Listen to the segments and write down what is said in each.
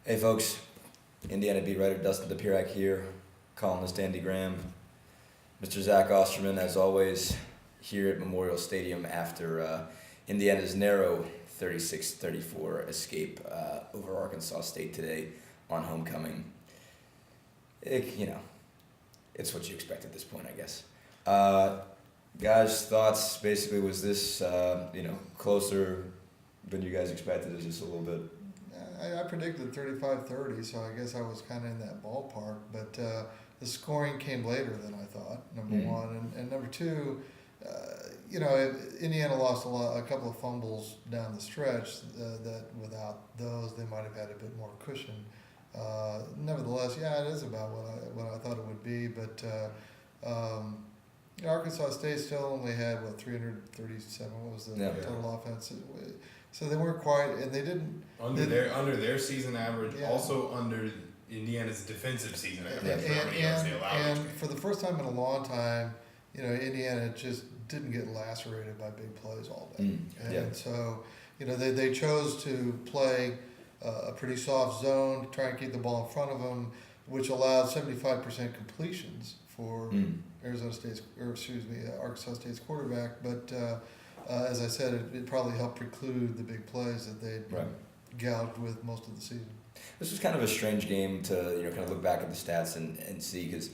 Hey folks, Indiana beat writer Dustin DePirac here, columnist Andy Graham, Mr. Zach Osterman, as always, here at Memorial Stadium after Indiana's narrow 36-34 escape over Arkansas State today on homecoming. It's what you expect at this point, I guess. Guys, thoughts, basically, was this, closer than you guys expected? Is just a little bit... I predicted 35-30, so I guess I was kind of in that ballpark. But the scoring came later than I thought, number one. And number two, Indiana lost a couple of fumbles down the stretch that without those, they might have had a bit more cushion. Nevertheless, it is about what I thought it would be. But Arkansas State still only had, 337, what was the total offense? So they weren't quite, and they didn't... Under their season average, also under Indiana's defensive season average. And for the first time in a long time, Indiana just didn't get lacerated by big plays all day. So, they chose to play a pretty soft zone, try and keep the ball in front of them, which allowed 75% completions for Arkansas State's quarterback. But as I said, it probably helped preclude the big plays that they'd gouged with most of the season. This was kind of a strange game to kind of look back at the stats and see, because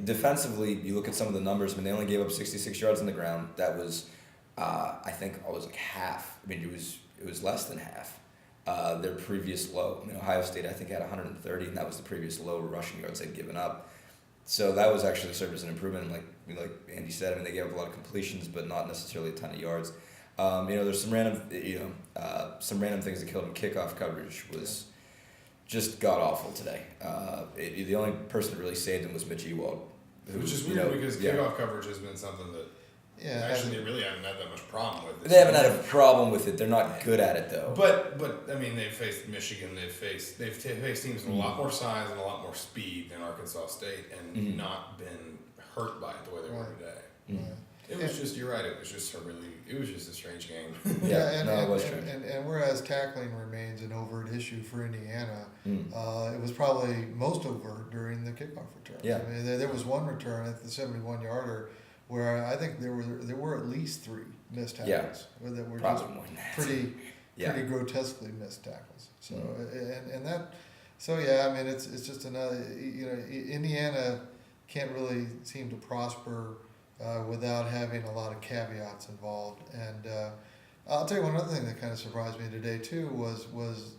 defensively, you look at some of the numbers. They only gave up 66 yards on the ground. That was I think it was like half. It was less than half their previous low. Ohio State, I think, had 130, and that was the previous low rushing yards they'd given up. So that was actually served as an improvement. Like Andy said, they gave up a lot of completions, but not necessarily a ton of yards. There's some random things that killed him. Kickoff coverage was just god awful today. The only person that really saved him was Mitch Ewald, which is weird because kickoff coverage has been something that they really haven't had that much problem with. They haven't had a problem with it. They're not good at it though. But they've faced Michigan. They've faced teams with a lot more size and a lot more speed than Arkansas State, and not been hurt by it the way they were today. It was just, you're right, it was just a strange game. It was strange. And whereas tackling remains an overt issue for Indiana, it was probably most overt during the kickoff return. There was one return at the 71-yarder where I think there were at least 3 missed tackles that were just pretty grotesquely missed tackles. So it's just another, Indiana can't really seem to prosper without having a lot of caveats involved. And I'll tell you one other thing that kind of surprised me today too was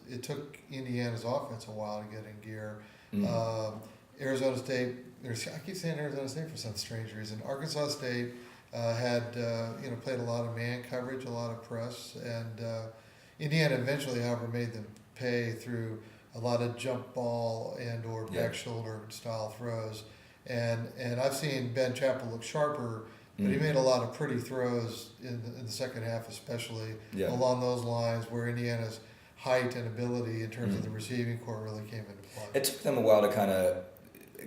it took Indiana's offense a while to get in gear. Arizona State, I keep saying Arizona State for some strange reason. Arkansas State had played a lot of man coverage, a lot of press, and Indiana eventually, however, made them pay through a lot of jump ball and or back shoulder style throws. And I've seen Ben Chappell look sharper, but he made a lot of pretty throws in the second half, especially along those lines where Indiana's height and ability in terms of the receiving core really came into play. It took them a while to kind of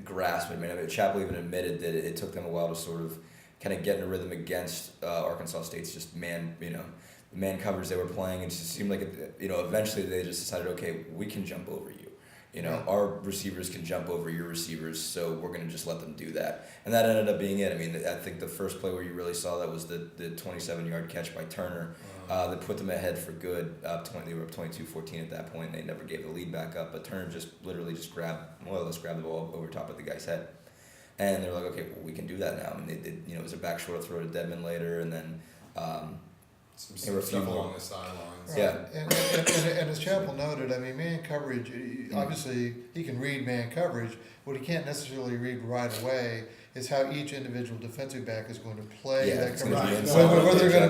grasp it. Chappell even admitted that it took them a while to sort of kind of get in a rhythm against Arkansas State's just man coverage they were playing. It just seemed like eventually they just decided, okay, we can jump over you. Our receivers can jump over your receivers, so we're going to just let them do that. And that ended up being it. I think the first play where you really saw that was the 27-yard catch by Turner that put them ahead for good. They were up 22-14 at that point. They never gave the lead back up, but Turner more or less grabbed the ball over top of the guy's head. And they were like, okay, well, we can do that now. They did, it was a back shoulder throw to Dedmon later, and then some stuff along the sidelines. And as Chappell noted, man coverage, obviously he can read man coverage. What he can't necessarily read right away is how each individual defensive back is going to play that coverage. Whether they're going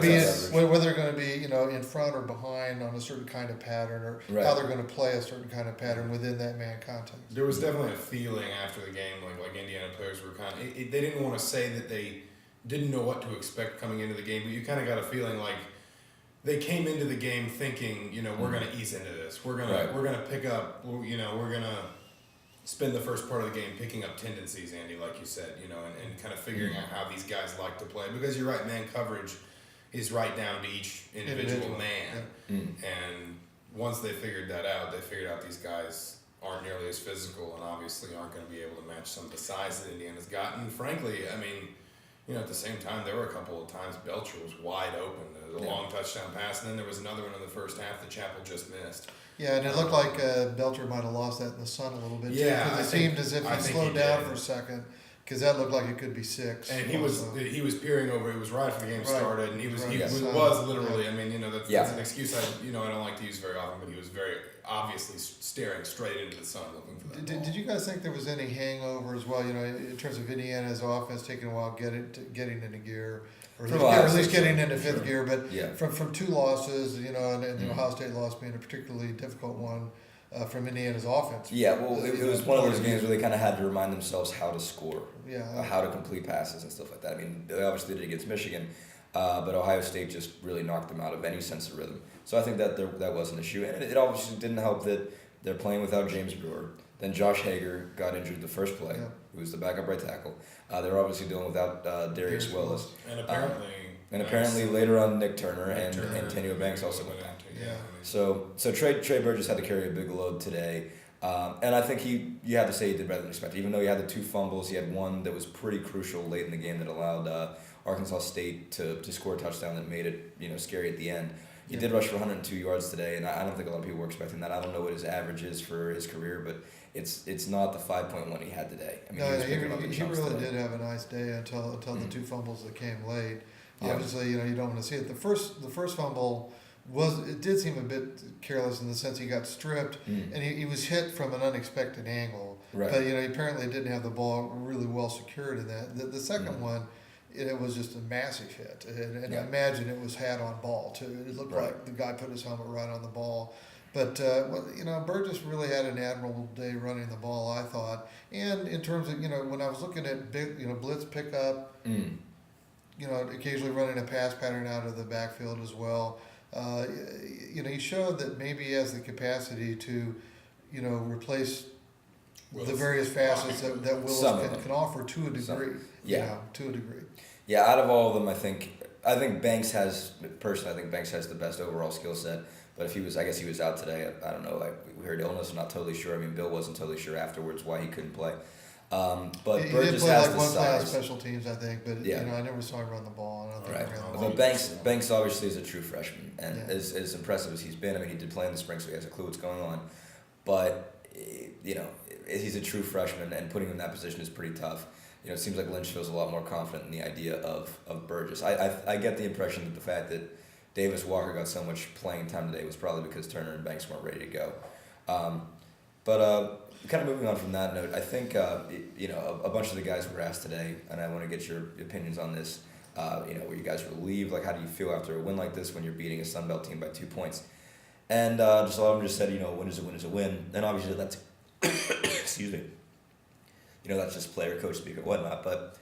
to be in front or behind on a certain kind of pattern, or how they're going to play a certain kind of pattern within that man context. There was definitely a feeling after the game, like Indiana players were kind of, they didn't want to say that they didn't know what to expect coming into the game, but you kind of got a feeling like they came into the game thinking, we're going to ease into this. We're going to pick up, we're going to spend the first part of the game picking up tendencies, Andy, like you said, and kind of figuring out how these guys like to play. Because you're right, man coverage is right down to each individual man. And once they figured that out, they figured out these guys aren't nearly as physical and obviously aren't going to be able to match some of the size that Indiana's got. And frankly, I mean, you know, at the same time, there were a couple of times Belcher was wide open. There was a long touchdown pass, and then there was another one in the first half that Chapel just missed. Yeah, and it looked like Belcher might have lost that in the sun a little bit too, Yeah, because it seemed as if I he think slowed he down did. for a second, because that looked like it could be 6. And also. he was peering over. It was right after the game Right. started, and he Yes. was literally. I mean, you know, that's Yeah. an excuse I don't like to use very often, but he was very obviously staring straight into the sun, looking for that ball. Did you guys think there was any hangover as well? You know, in terms of Indiana's offense taking a while getting into gear, or at From least, or Ohio at least State, getting into sure. fifth gear. But Yeah. from 2 losses, you know, and the Mhm. Ohio State loss being a particularly difficult one from Indiana's offense. Yeah, well, it was one of those games where they kind of had to remind themselves how to score, Yeah, how to complete passes and stuff like that. I mean, they obviously did it against Michigan, but Ohio State just really knocked them out of any sense of rhythm. So I think that that was an issue, and it obviously didn't help that they're playing without James Brewer. Then Josh Hager got injured the first play, Yeah. who was the backup right tackle. They're obviously dealing without Darius Willis. And apparently, And apparently later on, Nick Turner and Turner Antonio Banks also went down. Yeah. So Trey Burgess had to carry a big load today, and I think you had to say he did better than expected. Even though he had the 2 fumbles, he had one that was pretty crucial late in the game that allowed Arkansas State to score a touchdown that made it scary at the end. He Yeah. did rush for 102 yards today, and I don't think a lot of people were expecting that. I don't know what his average is for his career, but it's not the 5.1 he had today. I mean, No, was he picking up the chunks really today. did have a nice day until the Mhm. 2 fumbles that came late. Yeah. Obviously, you know, you don't want to see it. The first fumble it did seem a bit careless in the sense he got stripped Mm. and he was hit from an unexpected angle. Right. But you know, he apparently didn't have the ball really well secured in that. The second Mhm. one, it was just a massive hit, and Yeah. I imagine it was hat on ball too. It looked Right. like the guy put his helmet right on the ball. But you know, Burgess really had an admirable day running the ball, I thought. And in terms of, you know, when I was looking at blitz pickup, Mm. you know, occasionally running a pass pattern out of the backfield as well. You know, he showed that maybe he has the capacity to, you know, replace the Willis. various facets that Willis Some of them. can offer to a degree. Some. You Yeah. know, to a degree. Yeah, out of all of them, I think Banks has the best overall skill set. But if I guess he was out today. I don't know. We heard illness. I'm not totally sure. I mean, Bill wasn't totally sure afterwards why he couldn't play. But He did Burgess play has like the one play on size. special teams, I think, but Yeah. you know, I never saw him run the ball. I don't think Right. he ran the Although ball. But Banks obviously is a true freshman, and Yeah. as impressive as he's been, I mean, he did play in the spring, so he has a clue what's going on. But you know, he's a true freshman, and putting him in that position is pretty tough. You know, it seems like Lynch feels a lot more confident in the idea of Burgess. I get the impression that the fact that Davis Walker got so much playing time today was probably because Turner and Banks weren't ready to go. But kind of moving on from that note, I think you know, a bunch of the guys were asked today, and I want to get your opinions on this. You know, were you guys relieved? Like, how do you feel after a win like this when you're beating a Sun Belt team by 2 points? And just a lot of them just said, you know, a win is a win is a win. And obviously that's, excuse me, you know, that's just player, coach speak or whatnot. But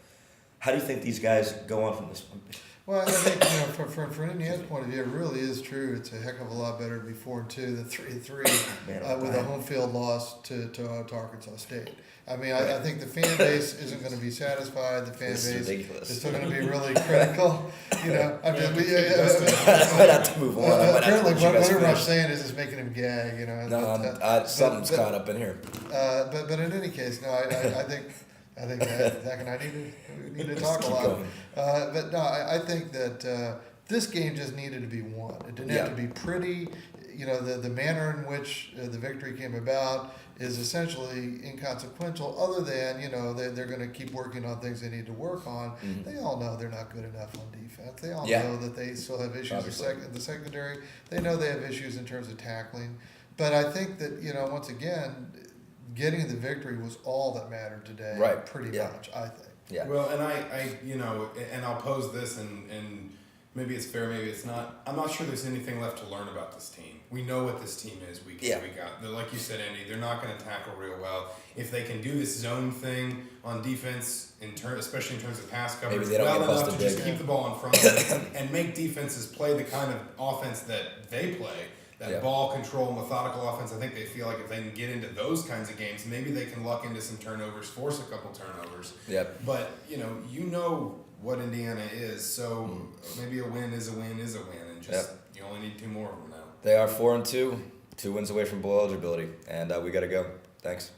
how do you think these guys go on from this one? Well, I think, you know, from Indiana's point of view, it really is true. It's a heck of a lot better to be 4-2 than 3-3 Man, with a home field loss to Arkansas State. I mean, I think the fan base isn't going to be satisfied. The fan This is base ridiculous. is still going to be really critical. You know, I mean, Yeah, I might have to move on. I might have to apparently, let you guys whatever I'm finish. saying is just making him gag. You know, No, something's but- caught up in here. but in any case, no, I think that Zach and I need to talk a Keep lot. going. But no, I think that this game just needed to be won. It didn't have to be pretty. You know, the manner in which the victory came about is essentially inconsequential, other than, you know, they're going to keep working on things they need to work on. Mhm. They all know they're not good enough on defense. They all Yeah. know that they still have issues Obviously. in the secondary. They know they have issues in terms of tackling. But I think that, you know, once again, getting the victory was all that mattered today. Right. Pretty Yeah. much, I think. Yeah. Well, and I, you know, and I'll pose this, and maybe it's fair, maybe it's not. I'm not sure there's anything left to learn about this team. We know what this team is week in, week out. Like you said, Andy, they're not going to tackle real well. If they can do this zone thing on defense, especially in terms of pass coverage, Maybe they don't well get enough busted to just big. keep the ball in front of them and make defenses play the kind of offense that they play. That Yeah. ball control, methodical offense. I think they feel like if they can get into those kinds of games, maybe they can luck into some turnovers, force a couple turnovers. Yep. But you know what Indiana is, so maybe a win is a win is a win, and just you only need 2 more of them now. They are 4-2. 2 wins away from bowl eligibility, and we got to go. Thanks.